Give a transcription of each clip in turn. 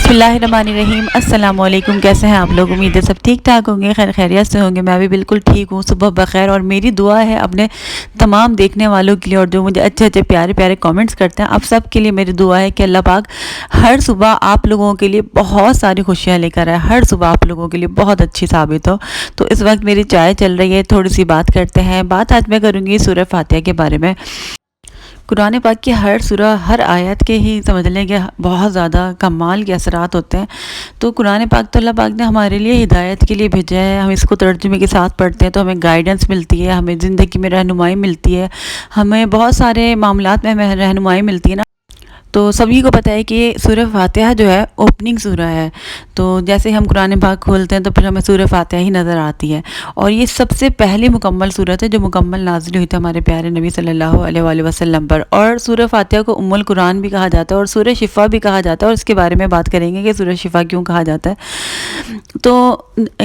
बिस्मिल्लाहिर्रहमानिर्रहीम। अस्सलाम वालेकुम। कैसे हैं आप लोग? उम्मीद है सब ठीक ठाक होंगे, खैर खैरियत से होंगे। मैं भी बिल्कुल ठीक हूँ, सुबह बखैर। और मेरी दुआ है अपने तमाम देखने वालों के लिए और जो मुझे अच्छे अच्छे प्यारे प्यारे कमेंट्स करते हैं, आप सब के लिए मेरी दुआ है कि अल्लाह पाक हर सुबह आप लोगों के लिए बहुत सारी खुशियाँ लेकर आए, हर सुबह आप लोगों के लिए बहुत अच्छी साबित हो। तो इस वक्त मेरी चाय चल रही है, थोड़ी सी बात करते हैं। बात आज मैं करूँगी सूरह फातिहा के बारे में। कुरान पाक की हर सूरह, हर आयत के ही समझ लें कि बहुत ज़्यादा कमाल के असरात होते हैं। तो कुरान पाक तो अल्लाह पाक ने हमारे लिए हिदायत के लिए भेजा है। हम इसको तर्जुमे के साथ पढ़ते हैं तो हमें गाइडेंस मिलती है, हमें ज़िंदगी में रहनुमाई मिलती है, हमें बहुत सारे मामलात में हमें रहनुमाई मिलती है ना। तो सभी को पता है कि ये सूरह फातिहा जो है ओपनिंग सूरह है। तो जैसे हम कुरान पाक खोलते हैं तो फिर हमें सूरह फातिहा ही नज़र आती है। और ये सबसे पहली मुकम्मल सूरत है जो मुकम्मल नाज़िल हुई थी हमारे प्यारे नबी सल्लल्लाहु अलैहि वसल्लम पर। और सूरह फातिहा को उम्मुल कुरान भी कहा जाता है और सूरह शिफा भी कहा जाता है। और इसके बारे में बात करेंगे कि सूरह शिफा क्यों कहा जाता है। तो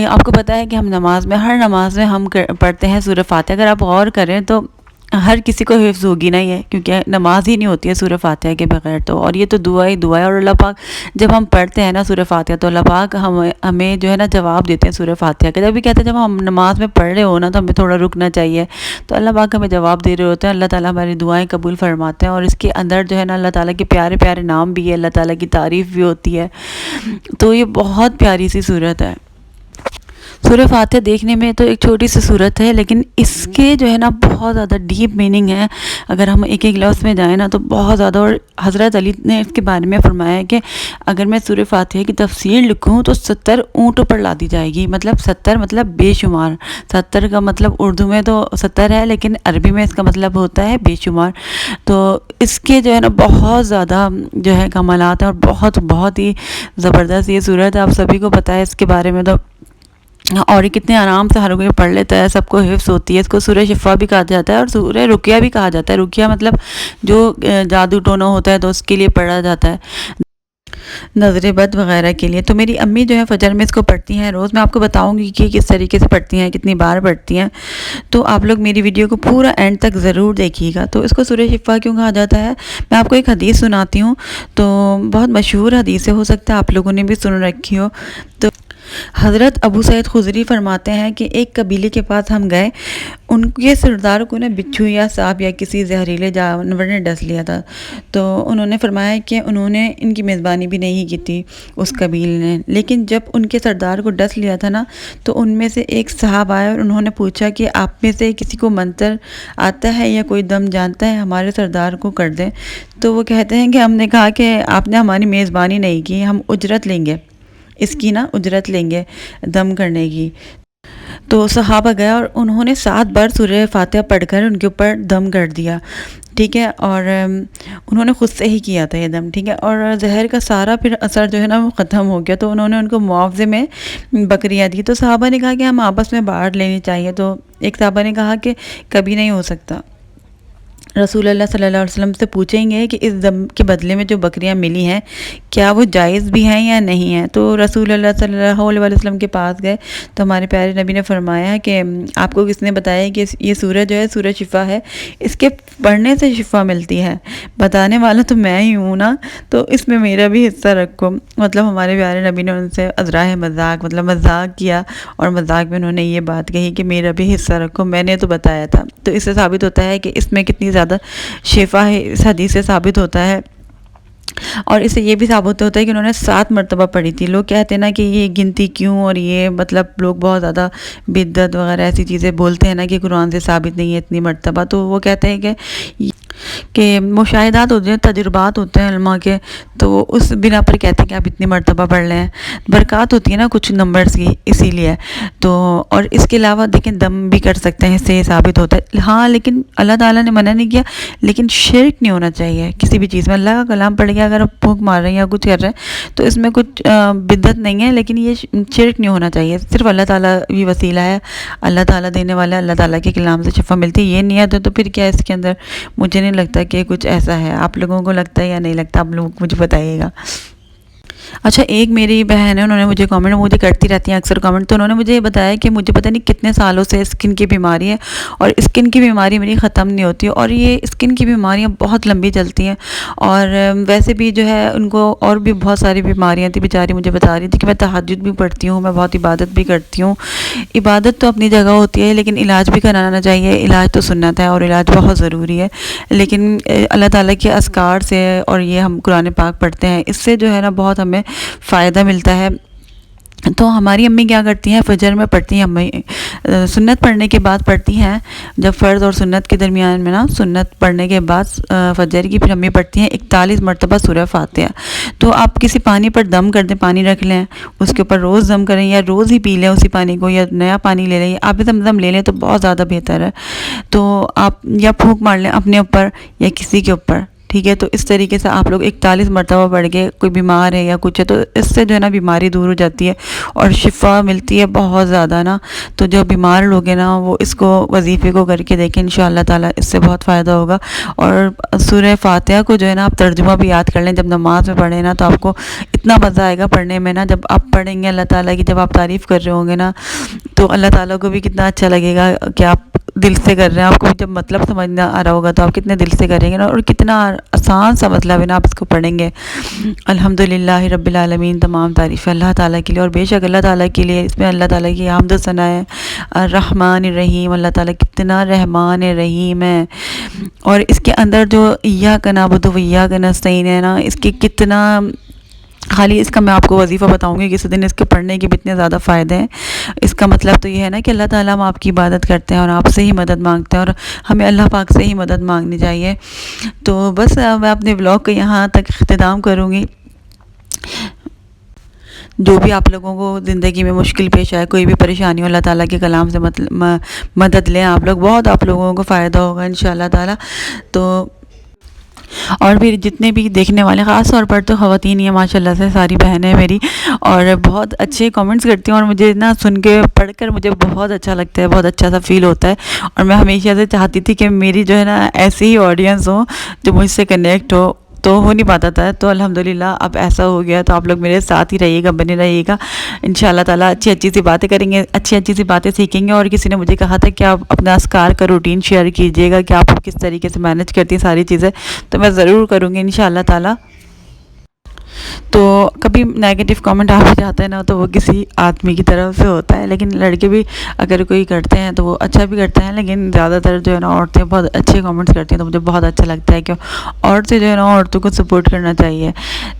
आपको पता है कि हम नमाज में, हर नमाज में हम पढ़ते हैं सूरह फातिहा। अगर आप गौर करें तो हर किसी को हिफ्ज़ होगी ना ये, क्योंकि नमाज ही नहीं होती है सूरह फातिहा के बगैर। तो और ये तो दुआ ही दुआ है। और अल्लाह पाक जब हम पढ़ते हैं ना सूरह फातिहा तो अल्लाह पाक हमें जो है ना जवाब देते हैं सूरह फातिहा का। जब भी कहते हैं जब हम नमाज में पढ़ रहे हो ना तो हमें थोड़ा रुकना चाहिए, तो अल्लाह पाक हमें जवाब दे रहे होते हैं। अल्लाह ताला हमारी दुआएं कबूल फरमाते हैं। और इसके अंदर जो है ना अल्लाह ताला के प्यारे प्यारे नाम भी है, अल्लाह ताला की तारीफ़ भी होती है। तो ये बहुत प्यारी सी सूरत है। सूरह फातिहा देखने में तो एक छोटी सी सूरत है, लेकिन इसके जो है ना बहुत ज़्यादा डीप मीनिंग है। अगर हम एक एक लफ्ज़ में जाएँ ना तो बहुत ज़्यादा। और हज़रत अली ने इसके बारे में फरमाया है कि अगर मैं सूरह फातिहा की तफसीर लिखूँ तो 70 ऊँटों पर ला दी जाएगी। मतलब 70 मतलब बेशुमार। 70 का मतलब उर्दू में तो 70 है, लेकिन अरबी में इसका मतलब होता है बेशुमार। तो इसके जो है ना बहुत ज़्यादा जो है कमालात हैं और बहुत बहुत ही ज़बरदस्त ये सूरत है। आप सभी को पता है इसके बारे में। तो और ये कितने आराम से हर कोई पढ़ लेता है, सबको हिफ्ज़ होती है। इसको सूरह शिफा भी कहा जाता है और सूरह रुकिया भी कहा जाता है। रुकिया मतलब जो जादू टोना होता है तो उसके लिए पढ़ा जाता है, नज़र बद वगैरह के लिए। तो मेरी अम्मी जो है फजर में इसको पढ़ती हैं रोज़। मैं आपको बताऊंगी कि किस तरीके से पढ़ती हैं, कितनी बार पढ़ती हैं। तो आप लोग मेरी वीडियो को पूरा एंड तक ज़रूर देखिएगा। तो इसको सूरह शिफा क्यों कहा जाता है, मैं आपको एक हदीस सुनाती हूँ। तो बहुत मशहूर हदीस है, हो सकता है आप लोगों ने भी सुन रखी हो। तो हज़रत अबू सईद खुदरी फरमाते हैं कि एक कबीले के पास हम गए, उनके सरदार को ना बिच्छू या सांप या किसी जहरीले जानवर ने डस लिया था। तो उन्होंने फरमाया कि उन्होंने इनकी मेज़बानी भी नहीं की थी उस कबीले ने। लेकिन जब उनके सरदार को डस लिया था ना तो उनमें से एक साहब आया और उन्होंने पूछा कि आप में से किसी को मंत्र आता है या कोई दम जानता है, हमारे सरदार को कर दें। तो वो कहते हैं कि हमने कहा कि आपने हमारी मेज़बानी नहीं की, हम उजरत लेंगे, इसकी ना उजरत लेंगे दम करने की। तो सहाबा गया और उन्होंने 7 बार सूरह फातिहा पढ़कर उनके ऊपर दम कर दिया, ठीक है। और उन्होंने ख़ुद से ही किया था ये दम, ठीक है। और जहर का सारा फिर असर जो है ना वो ख़त्म हो गया। तो उन्होंने उनको मुआवजे में बकरियाँ दी। तो सहाबा ने कहा कि हम आपस में बांट लेनी चाहिए। तो एक सहाबा ने कहा कि कभी नहीं हो सकता, रसूल अल्लाह सल्लल्लाहु अलैहि वसल्लम से पूछेंगे कि इस दम के बदले में जो बकरियां मिली हैं क्या वो जायज़ भी हैं या नहीं है। तो रसूल अल्लाह सल्लल्लाहु अलैहि वसल्लम के पास गए तो हमारे प्यारे नबी ने फरमाया कि आपको किसने बताया कि ये सूरह जो है सूरह शिफा है, इसके पढ़ने से शिफा मिलती है। बताने वाला तो मैं ही हूँ ना, तो इसमें मेरा भी हिस्सा रखो। मतलब हमारे प्यारे नबी ने उनसे अज़राह मजाक, मतलब मजाक किया और मजाक में उन्होंने ये बात कही कि मेरा भी हिस्सा रखो, मैंने तो बताया था। तो इससे साबित होता है कि इसमें कितनी ज़्यादा शिफा है, इस हदीस से साबित होता है। और इससे ये भी साबित होता है कि उन्होंने 7 मरतबा पढ़ी थी। लोग कहते हैं ना कि ये गिनती क्यों, और ये मतलब लोग बहुत ज़्यादा बिद्दत वगैरह ऐसी चीज़ें बोलते हैं ना कि कुरान से साबित नहीं है इतनी मरतबा। तो वो कहते हैं कि मुशाहिदात होते हैं, तजुर्बात होते हैं उलमा के, तो उस बिना पर कहते हैं कि आप इतनी मरतबा पढ़ लें। बरक़ात होती है ना कुछ नंबर्स की, इसीलिए। तो और इसके अलावा देखें दम भी कर सकते हैं, इससे साबित होता है। हाँ, लेकिन अल्लाह ताला ने मना नहीं किया, लेकिन शिरक नहीं होना चाहिए किसी भी चीज़ में। अल्लाह का कलाम पढ़ के अगर आप फूंक मार रहे हैं या कुछ कर रहे हैं तो इसमें कुछ बिद्दत नहीं है, लेकिन ये शिरक नहीं होना चाहिए। सिर्फ अल्लाह ताला भी वसीला है, अल्लाह ताला देने वाला है, अल्लाह ताला के कलाम से शिफा मिलती है। ये नियत है तो फिर क्या इसके अंदर, मुझे नहीं लगता कि कुछ ऐसा है। आप लोगों को लगता है या नहीं लगता, आप लोग मुझे बताइएगा। اچھا، ایک میری بہن ہے، انہوں نے مجھے کامنٹ، مجھے کرتی رہتی ہیں اکثر کامنٹ، تو انہوں نے مجھے یہ بتایا کہ مجھے پتہ نہیں کتنے سالوں سے اسکن کی بیماری ہے، اور اسکن کی بیماری میری ختم نہیں ہوتی، اور یہ اسکن کی بیماریاں بہت لمبی چلتی ہیں، اور ویسے بھی جو ہے ان کو اور بھی بہت ساری بیماریاں تھیں، بیچاری مجھے بتا رہی تھی کہ میں تہجد بھی پڑھتی ہوں، میں بہت عبادت بھی کرتی ہوں۔ عبادت تو اپنی جگہ ہوتی ہے، لیکن علاج بھی کرانا چاہیے، علاج تو سنت ہے اور علاج بہت ضروری ہے، لیکن اللہ تعالیٰ کے اذکار سے اور یہ ہم قرآن پاک پڑھتے ہیں، اس سے جو ہے نا بہت ہمیں فائدہ ملتا ہے۔ تو ہماری امی کیا کرتی ہیں، فجر میں پڑھتی ہیں امی، سنت پڑھنے کے بعد پڑھتی ہیں، جب فرض اور سنت کے درمیان میں نا سنت پڑھنے کے بعد فجر کی پھر امی پڑھتی ہیں 41 مرتبہ سورہ فاتحہ۔ تو آپ کسی پانی پر دم کر دیں، پانی رکھ لیں، اس کے اوپر روز دم کریں، یا روز ہی پی لیں اسی پانی کو، یا نیا پانی لے لیں، آپ زمزم لے لیں تو بہت زیادہ بہتر ہے۔ تو آپ یا پھونک مار لیں اپنے اوپر یا کسی کے اوپر، ٹھیک ہے؟ تو اس طریقے سے آپ لوگ 41 مرتبہ پڑھ کے، کوئی بیمار ہے یا کچھ ہے تو اس سے جو ہے نا بیماری دور ہو جاتی ہے اور شفا ملتی ہے بہت زیادہ نا۔ تو جو بیمار لوگ ہیں نا وہ اس کو وظیفے کو کر کے دیکھیں، انشاءاللہ تعالیٰ اس سے بہت فائدہ ہوگا۔ اور سورہ فاتحہ کو جو ہے نا آپ ترجمہ بھی یاد کر لیں، جب نماز میں پڑھیں نا تو آپ کو اتنا مزہ آئے گا پڑھنے میں نا، جب آپ پڑھیں گے اللہ تعالیٰ کی، جب آپ تعریف کر رہے ہوں گے نا تو اللہ تعالیٰ کو بھی کتنا اچھا لگے گا کہ آپ دل سے کر رہے ہیں۔ آپ کو جب مطلب سمجھنا آ رہا ہوگا تو آپ کتنے دل سے کریں گے نا، اور کتنا آسان سا مطلب ہے نا، آپ اس کو پڑھیں گے۔ الحمدللہ رب العالمین، تمام تعریف اللہ تعالیٰ کے لیے، اور بے شک اللہ تعالیٰ کے لیے اس میں اللہ تعالیٰ کی حمد و ثنا ہے۔ الرحمن الرحیم، اللہ تعالیٰ کتنا رحمان رحیم ہے، اور اس کے اندر جو ایاک نعبد و ایاک نستعین ہے نا، اس کی کتنا، خالی اس کا میں آپ کو وظیفہ بتاؤں گی کسی دن، اس کے پڑھنے کے بھی اتنے زیادہ فائدے ہیں۔ اس کا مطلب تو یہ ہے نا کہ اللہ تعالیٰ ہم آپ کی عبادت کرتے ہیں اور آپ سے ہی مدد مانگتے ہیں، اور ہمیں اللہ پاک سے ہی مدد مانگنی چاہیے۔ تو بس میں اپنے ولاگ کو یہاں تک اختتام کروں گی۔ جو بھی آپ لوگوں کو زندگی میں مشکل پیش آئے، کوئی بھی پریشانی ہو، اللہ تعالیٰ کے کلام سے مدد لیں آپ لوگ، بہت آپ لوگوں کو فائدہ ہوگا انشاءاللہ تعالیٰ۔ تو اور بھی جتنے بھی دیکھنے والے، خاص طور پر تو خواتین ہی ہیں ماشاءاللہ سے، ساری بہنیں میری، اور بہت اچھے کامنٹس کرتی ہیں، اور مجھے نا سن کے پڑھ کر مجھے بہت اچھا لگتا ہے، بہت اچھا سا فیل ہوتا ہے، اور میں ہمیشہ سے چاہتی تھی کہ میری جو ہے نا ایسی ہی آڈینس ہو جو مجھ سے کنیکٹ ہو نہیں پاتا تھا، تو الحمدللہ اب ایسا ہو گیا۔ تو آپ لوگ میرے ساتھ ہی رہیے گا، بنے رہیے گا انشاءاللہ تعالیٰ، اچھی سی باتیں کریں گے، اچھی سی باتیں سیکھیں گے۔ اور کسی نے مجھے کہا تھا کہ آپ اپنا اذکار کا روٹین شیئر کیجئے گا کہ آپ کس طریقے سے مینیج کرتی ہیں ساری چیزیں، تو میں ضرور کروں گی انشاءاللہ تعالیٰ۔ تو کبھی نیگیٹو کامنٹ آ بھی جاتا ہے نا تو وہ کسی آدمی کی طرف سے ہوتا ہے، لیکن لڑکے بھی اگر کوئی کرتے ہیں تو وہ اچھا بھی کرتے ہیں، لیکن زیادہ تر جو ہے نا عورتیں بہت اچھے کامنٹس کرتی ہیں، تو مجھے بہت اچھا لگتا ہے کہ عورتیں جو ہے نا عورتوں کو سپورٹ کرنا چاہیے۔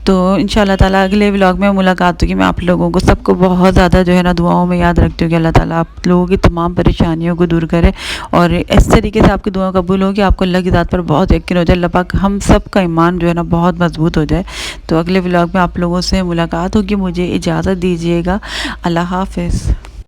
تو انشاءاللہ تعالیٰ اگلے ولاگ میں ملاقات ہوگی۔ میں آپ لوگوں کو سب کو بہت زیادہ جو ہے نا دعاؤں میں یاد رکھتی ہوں کہ اللہ تعالیٰ آپ لوگوں کی تمام پریشانیوں کو دور کرے، اور اس طریقے سے آپ کی دعا قبول ہو کہ آپ کو اللہ کی ذات پر بہت یقین ہو جائے، اللہ پاک ہم سب کا ایمان جو ہے نا بہت مضبوط ہو جائے۔ تو اگلے ولاگ میں آپ لوگوں سے ملاقات ہوگی، مجھے اجازت دیجیے گا، اللہ حافظ۔